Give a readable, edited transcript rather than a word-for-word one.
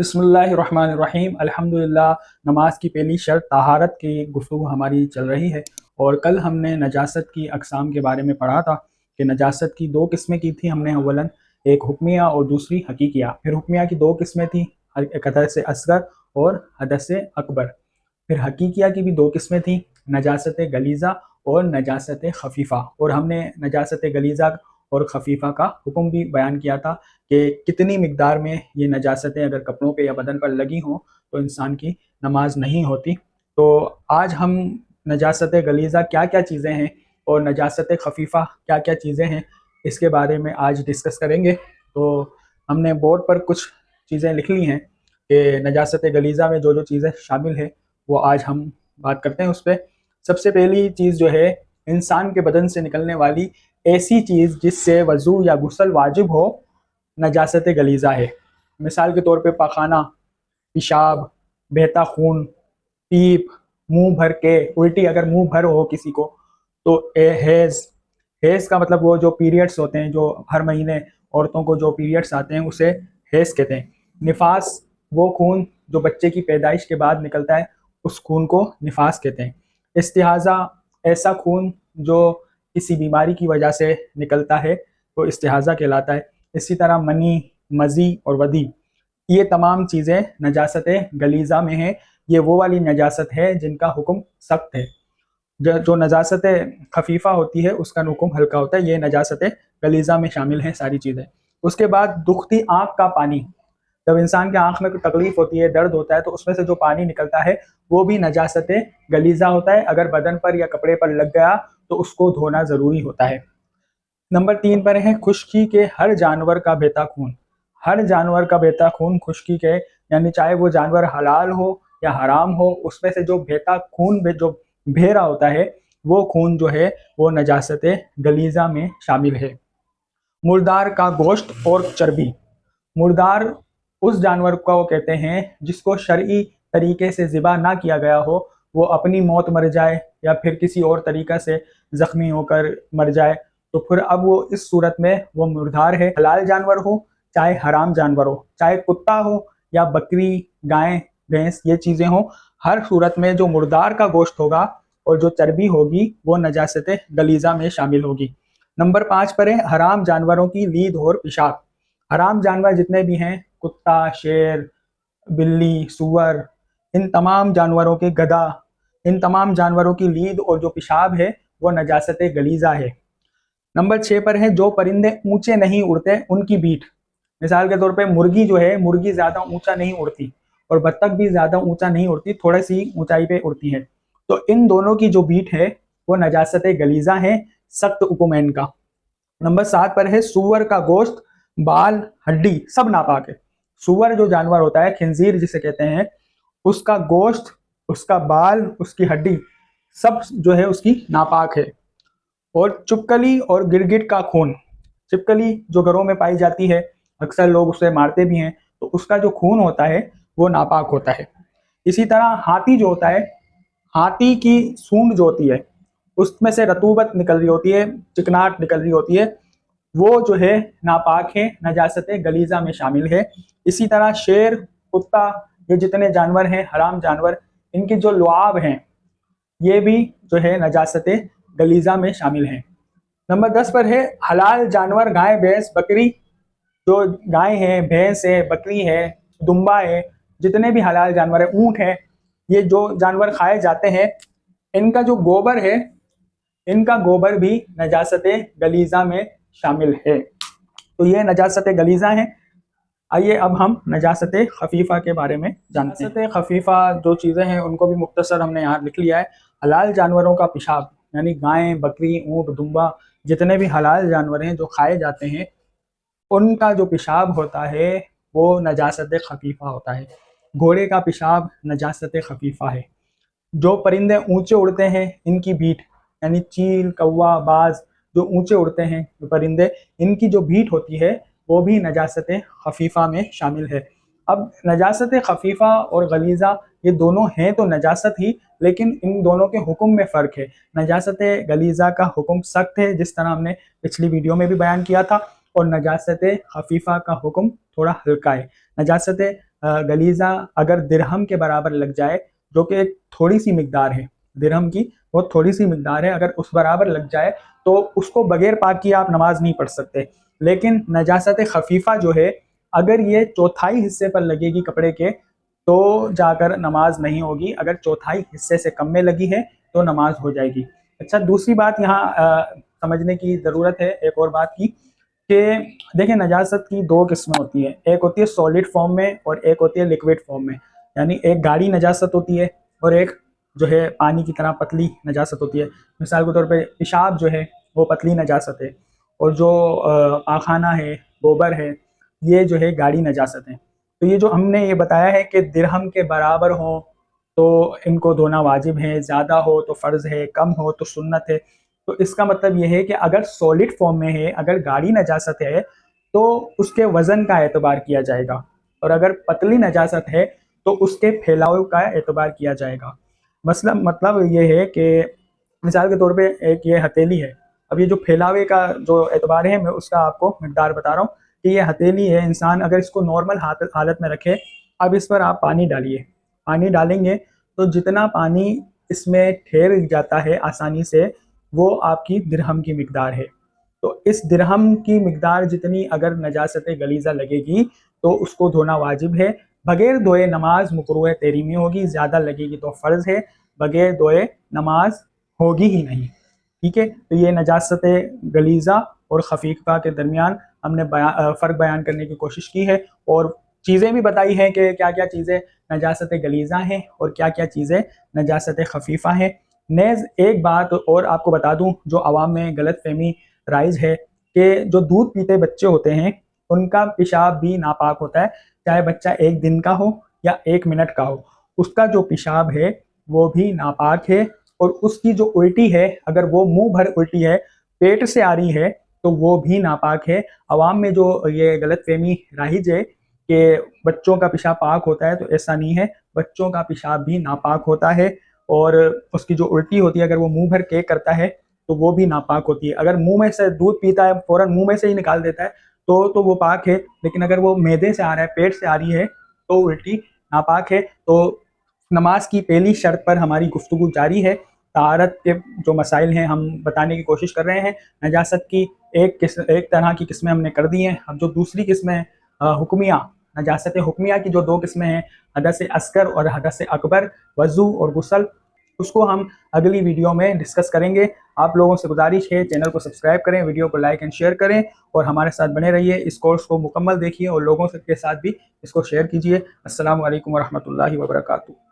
बिस्मिल्लाहिर्रहमानिर्रहीम। अल्हम्दुलिल्लाह। नमाज की पहली शर्त तहारत की गुफ्तगू हमारी चल रही है और कल हमने नजासत की अक़साम के बारे में पढ़ा था कि नजासत की दो किस्में की थी हमने। अव्वलन एक हुक्मिया और दूसरी हकीकिया। फिर हुक्मिया की दो किस्में थी, एक हदस असगर और हदस अकबर। फिर हकीकिया की भी दो किस्में थी, नजासत गलीज़ा और नजासत खफ़ीफ़ा। और हमने नजासत गलीज़ा और खफ़ीफ़ा का हुक्म भी बयान किया था कि कितनी मिक़दार में ये नजासतें अगर कपड़ों पे या बदन पर लगी हों तो इंसान की नमाज नहीं होती। तो आज हम नजासत गलीज़ा क्या क्या चीज़ें हैं और नजासत खफ़ीफ़ा क्या क्या चीज़ें हैं, इसके बारे में आज डिस्कस करेंगे। तो हमने बोर्ड पर कुछ चीज़ें लिख ली हैं कि नजासत गलीज़ा में जो जो चीज़ें शामिल है वो आज हम बात करते हैं उस पर। सबसे पहली चीज़ जो है, इंसान के बदन से निकलने वाली ऐसी चीज़ जिससे वज़ू या गुस्ल वाजिब हो, नजासत गलीज़ा है। मिसाल के तौर पे पाखाना, पेशाब, बहता खून, पीप, मुंह भर के उल्टी अगर मुंह भर हो किसी को तो हैज़ का मतलब वो जो पीरियड्स होते हैं, जो हर महीने औरतों को जो पीरियड्स आते हैं उसे हैज़ कहते हैं। निफास वो खून जो बच्चे की पैदाइश के बाद निकलता है, उस खून को निफास कहते हैं। इस्तिहाज़ा ऐसा खून जो किसी बीमारी की वजह से निकलता है तो इस्तिहाज़ा कहलाता है। इसी तरह मनी, मज़ी और वदी, ये तमाम चीज़ें नजासत गलीज़ा में हैं। ये वो वाली नजासत है जिनका हुक्म सख्त है। जो नजासत खफ़ीफ़ा होती है उसका हुक्म हल्का होता है। ये नजासत गलीज़ा में शामिल हैं सारी चीज़ें। उसके बाद दुखती आँख का पानी, जब इंसान के आँख में कोई तकलीफ़ होती है, दर्द होता है, तो उसमें से जो पानी निकलता है वो भी नजासत गलीज़ा होता है। अगर बदन पर या कपड़े पर लग गया तो उसको धोना ज़रूरी होता है। नंबर 3 पर है खुश्की के हर जानवर का बहता खून। हर जानवर का बहता खून खुश्की के, यानी चाहे वो जानवर हलाल हो या हराम हो, उसमें से जो बहता खून जो बह रहा होता है वो खून जो है वो नजासत गलीज़ा में शामिल है। मुर्दार का गोश्त और चर्बी। मुर्दार उस जानवर को कहते हैं जिसको शरई तरीके से ज़िबा ना किया गया हो, वो अपनी मौत मर जाए या फिर किसी और तरीक़ा से ज़ख्मी होकर मर जाए, तो फिर अब वो इस सूरत में वो मुर्दार है। हलाल जानवर हो चाहे हराम जानवर हो, चाहे कुत्ता हो या बकरी, गाय, भैंस, ये चीज़ें हों, हर सूरत में जो मुर्दार का गोश्त होगा और जो चर्बी होगी वो नजासत गलीज़ा में शामिल होगी। नंबर 5 पर है हराम जानवरों की लीद और पेशाब। हराम जानवर जितने भी हैं, कुत्ता, शेर, बिल्ली, सूअर, इन तमाम जानवरों के, गधा, इन तमाम जानवरों की लीद और जो पेशाब है वो नजासत गलीज़ा है। नंबर 6 पर है जो परिंदे ऊंचे नहीं उड़ते उनकी बीट। मिसाल के तौर पे मुर्गी जो है, मुर्गी ज़्यादा ऊंचा नहीं उड़ती और बत्तख भी ज़्यादा ऊंचा नहीं उड़ती, थोड़ी सी ऊंचाई पे उड़ती है। तो इन दोनों की जो बीट है वो नजासत गलीज़ा है, सख्त हुक्म है इनका। नंबर 7 पर है सूअर का गोश्त, बाल, हड्डी सब नापाक है। सूअर जो जानवर होता है, खिंजीर जिसे कहते हैं, उसका गोश्त, उसका बाल, उसकी हड्डी सब जो है उसकी नापाक है। और चुपकली और गिरगिट का खून, छिपकली जो घरों में पाई जाती है, अक्सर लोग उसे मारते भी हैं, तो उसका जो खून होता है वो नापाक होता है। इसी तरह हाथी जो होता है, हाथी की सूंड जो होती है उसमें से रतूबत निकल रही होती है, चिकनाहट निकल रही होती है, वो जो है नापाक है, नजासत गलीज़ा में शामिल है। इसी तरह शेर, कुत्ता, ये जितने जानवर हैं हराम जानवर, इनके जो लुआब हैं ये भी जो है नजासत गलीज़ा में शामिल हैं। नंबर 10 पर है हलाल जानवर, गाय, भैंस, बकरी। जो गाय है, भैंस है, बकरी है, दुम्बा है, जितने भी हलाल जानवर है, ऊँट है, ये जो जानवर खाए जाते हैं, इनका जो गोबर है, इनका गोबर भी नजासत गलीज़ा में शामिल है। तो ये नजासत गलीज़ा है। आइए अब हम नजासत खफ़ीफ़ा के बारे में जानते हैं। नजासत खफ़ीफ़ा जो चीज़ें हैं उनको भी मुख्तसर हमने यहाँ लिख लिया है। हलाल जानवरों का पेशाब, यानी गाय, बकरी, ऊँट, दुम्बा, जितने भी हलाल जानवर हैं जो खाए जाते हैं, उनका जो पेशाब होता है वो नजासत खफ़ीफ़ा होता है। घोड़े का पेशाब नजासत खफ़ीफ़ा है। जो परिंदे ऊंचे उड़ते हैं इनकी बीट, यानी चील, कौवा, बाज, जो ऊंचे उड़ते हैं जो परिंदे, इनकी जो बीट होती है वो भी नजासत खफ़ीफ़ा में शामिल है। अब नजासत खफ़ीफ़ा और गलीज़ा ये दोनों हैं तो नजासत ही, लेकिन इन दोनों के हुक्म में फ़र्क है। नजासत गलीज़ा का हुक्म सख्त है, जिस तरह हमने पिछली वीडियो में भी बयान किया था, और नजासत खफ़ीफ़ा का हुक्म थोड़ा हल्का है। नजासत गलीज़ा अगर दिरहम के बराबर लग जाए, जो कि एक थोड़ी सी मकदार है, दिरहम की बहुत थोड़ी सी मकदार है, अगर उस बराबर लग जाए तो उसको बगैर पाक किए आप नमाज नहीं पढ़ सकते। लेकिन नजासत खफीफ़ा जो है, अगर ये चौथाई हिस्से पर लगेगी कपड़े के तो जाकर नमाज नहीं होगी, अगर चौथाई हिस्से से कम में लगी है तो नमाज हो जाएगी। अच्छा, दूसरी बात यहाँ समझने की ज़रूरत है, एक और बात की, कि देखिए नजासत की दो किस्में होती हैं, एक होती है सॉलिड फॉर्म में और एक होती है लिक्विड फॉर्म में। यानी एक गाढ़ी नजासत होती है और एक जो है पानी की तरह पतली नजासत होती है। मिसाल के तौर पे पेशाब जो है वो पतली नजासत है, और जो पाखाना है, गोबर है, ये जो है गाढ़ी नजासत है। तो ये जो हमने ये बताया है कि दिरहम के बराबर हो तो इनको धोना वाजिब है, ज़्यादा हो तो फ़र्ज़ है, कम हो तो सुन्नत है। तो इसका मतलब ये है कि अगर सॉलिड फॉर्म में है, अगर गाढ़ी नजासत है तो उसके वज़न का एतबार किया जाएगा, और अगर पतली नजासत है तो उसके फैलाव का एतबार किया जाएगा। मतलब ये है कि मिसाल के तौर पे एक ये हथेली है, अब ये जो फैलावे का जो एतबार है, मैं उसका आपको मकदार बता रहा हूँ कि ये हथेली है, इंसान अगर इसको नॉर्मल हालत में रखे, अब इस पर आप पानी डालिए, पानी डालेंगे तो जितना पानी इसमें ठहर जाता है आसानी से, वो आपकी दिरहम की मिकदार है। तो इस दिरहम की मिकदार जितनी अगर नजासत गलीज़ा लगेगी तो उसको धोना वाजिब है, बगैर धोए नमाज मकरूह तहरीमी होगी, ज़्यादा लगेगी तो फ़र्ज़ है, बगैर धोए नमाज होगी ही नहीं। ठीक है, तो ये नजासत गलीज़ा और खफीफा के दरमियान हमने फ़र्क बयान करने की कोशिश की है, और चीज़ें भी बताई हैं कि क्या क्या चीज़ें नजासत गलीज़ा हैं और क्या क्या चीज़ें नजासत खफीफ़ा हैं। नेज़ एक बात और आपको बता दूं, जो आवाम में गलत फहमी राइज है कि जो दूध पीते बच्चे होते हैं उनका पेशाब भी नापाक होता है, चाहे बच्चा 1 दिन का हो या 1 मिनट का हो, उसका जो पेशाब है वो भी नापाक है। और उसकी जो उल्टी है, अगर वो मुंह भर उल्टी है, पेट से आ रही है, तो वो भी नापाक है। अवाम में जो ये गलत फहमी राइज है कि बच्चों का पेशाब पाक होता है, तो ऐसा नहीं है, बच्चों का पेशाब भी नापाक होता है। और उसकी जो उल्टी होती है, अगर वो मुंह भर के करता है तो वो भी नापाक होती है। अगर मुंह में से दूध पीता है, फौरन मुंह में से ही निकाल देता है तो वो पाक है, लेकिन अगर वो मैदे से आ रहा है, पेट से आ रही है, तो उल्टी नापाक है। तो नमाज की पहली शर्त पर हमारी गुफ्तगू जारी है। तहारत के जो मसाइल हैं हम बताने की कोशिश कर रहे हैं। नजासत की एक तरह की किस्में हमने कर दी हैं। अब जो दूसरी किस्में हुक्मिया, नजासत हुक्मिया की जो 2 किस्में हैं, हदस असगर और हदस अकबर, वज़ू और गुस्ल, उसको हम अगली वीडियो में डिस्कस करेंगे। आप लोगों से गुजारिश है, चैनल को सब्सक्राइब करें, वीडियो को लाइक एंड शेयर करें और हमारे साथ बने रहिए। इस कोर्स को मुकम्मल देखिए और लोगों के साथ भी इसको शेयर कीजिए। अस्सलामु अलैकुम वरहमतुल्लाहि वबरकातुहू।